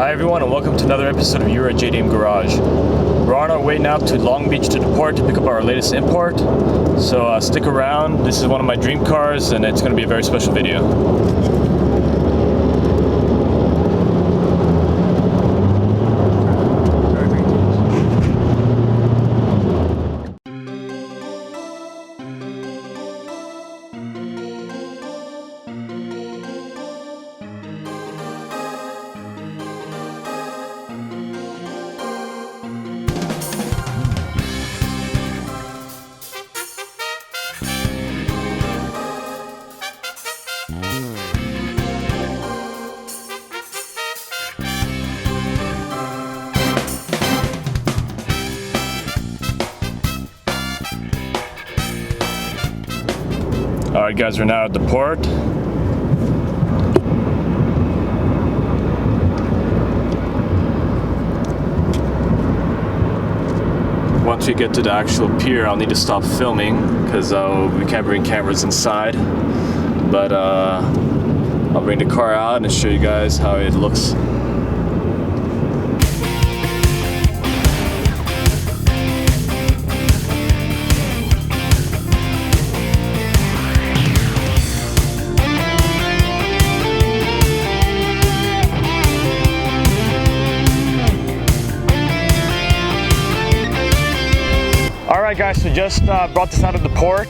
Hi everyone, and welcome to another episode of You're at JDM Garage. We're on our way now to Long Beach to the port to pick up our latest import. So stick around. This is one of my dream cars and it's going to be a very special video. Alright guys, we're now at the port. Once we get to the actual pier, I'll need to stop filming because we can't bring cameras inside. But I'll bring the car out and show you guys how it looks. Alright guys, so just brought this out of the port,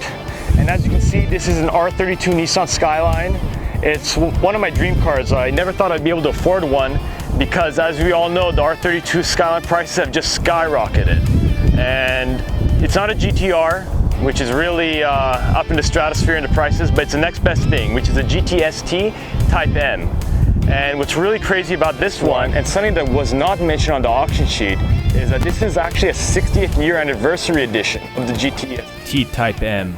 and as you can see, this is an R32 Nissan Skyline. It's one of my dream cars. I never thought I'd be able to afford one because, as we all know, the R32 Skyline prices have just skyrocketed. And it's not a GTR, which is really up in the stratosphere in the prices, but it's the next best thing, which is a GTS-t Type M. And what's really crazy about this one, and something that was not mentioned on the auction sheet, is that this is actually a 60th year anniversary edition of the GTS-t Type M.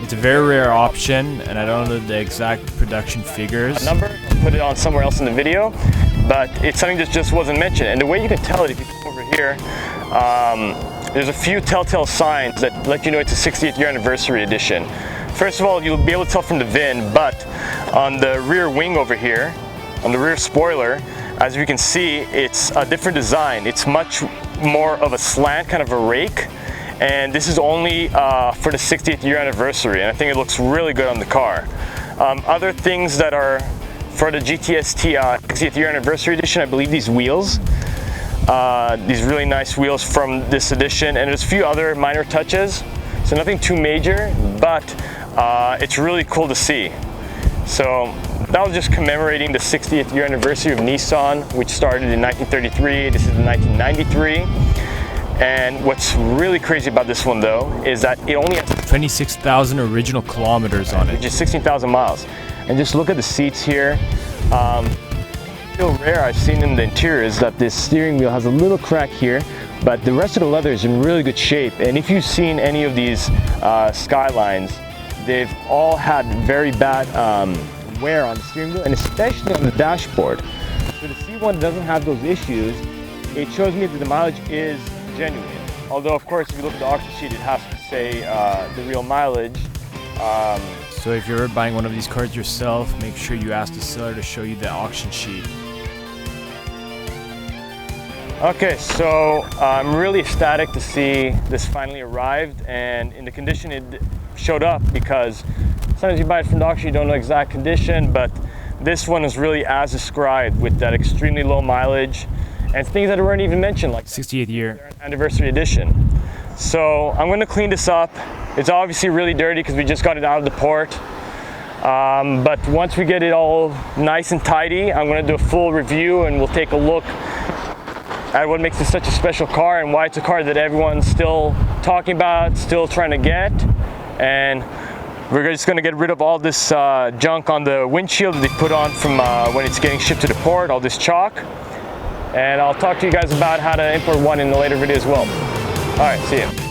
It's a very rare option, and I don't know the exact production figures. Number, I'll put it on somewhere else in the video, but it's something that just wasn't mentioned. And the way you can tell it, if you come over here, there's a few telltale signs that let you know it's a 60th year anniversary edition. First of all, you'll be able to tell from the VIN, but on the rear wing over here, on the rear spoiler, as you can see, it's a different design. It's much more of a slant, kind of a rake, and this is only for the 60th year anniversary, and I think it looks really good on the car. Other things that are for the GTS-t 60th year anniversary edition, I believe these wheels, these really nice wheels from this edition, and there's a few other minor touches, so nothing too major, but it's really cool to see. So that was just commemorating the 60th year anniversary of Nissan, which started in 1933. This is in 1993. And what's really crazy about this one though is that it only has 26,000 original kilometers on it, which is 16,000 miles. And just look at the seats here. Real rare I've seen in the interior is that this steering wheel has a little crack here, but the rest of the leather is in really good shape. And if you've seen any of these Skylines, they've all had very bad wear on the steering wheel, and especially on the dashboard. So the C1 doesn't have those issues. It shows me that the mileage is genuine. Although, of course, if you look at the auction sheet, it has to say the real mileage. So if you're buying one of these cars yourself, make sure you ask the seller to show you the auction sheet. Okay, so I'm really ecstatic to see this finally arrived, and in the condition it showed up, because sometimes you buy it from the auction, you don't know exact condition, but this one is really as described, with that extremely low mileage and things that weren't even mentioned, like 68th year anniversary edition. So I'm going to clean this up. It's obviously really dirty because we just got it out of the port. But once we get it all nice and tidy, I'm going to do a full review and we'll take a look at what makes this such a special car and why it's a car that everyone's still talking about, still trying to get. And we're just going to get rid of all this junk on the windshield that they put on from when it's getting shipped to the port, all this chalk. And I'll talk to you guys about how to import one in a later video as well. All right, see you.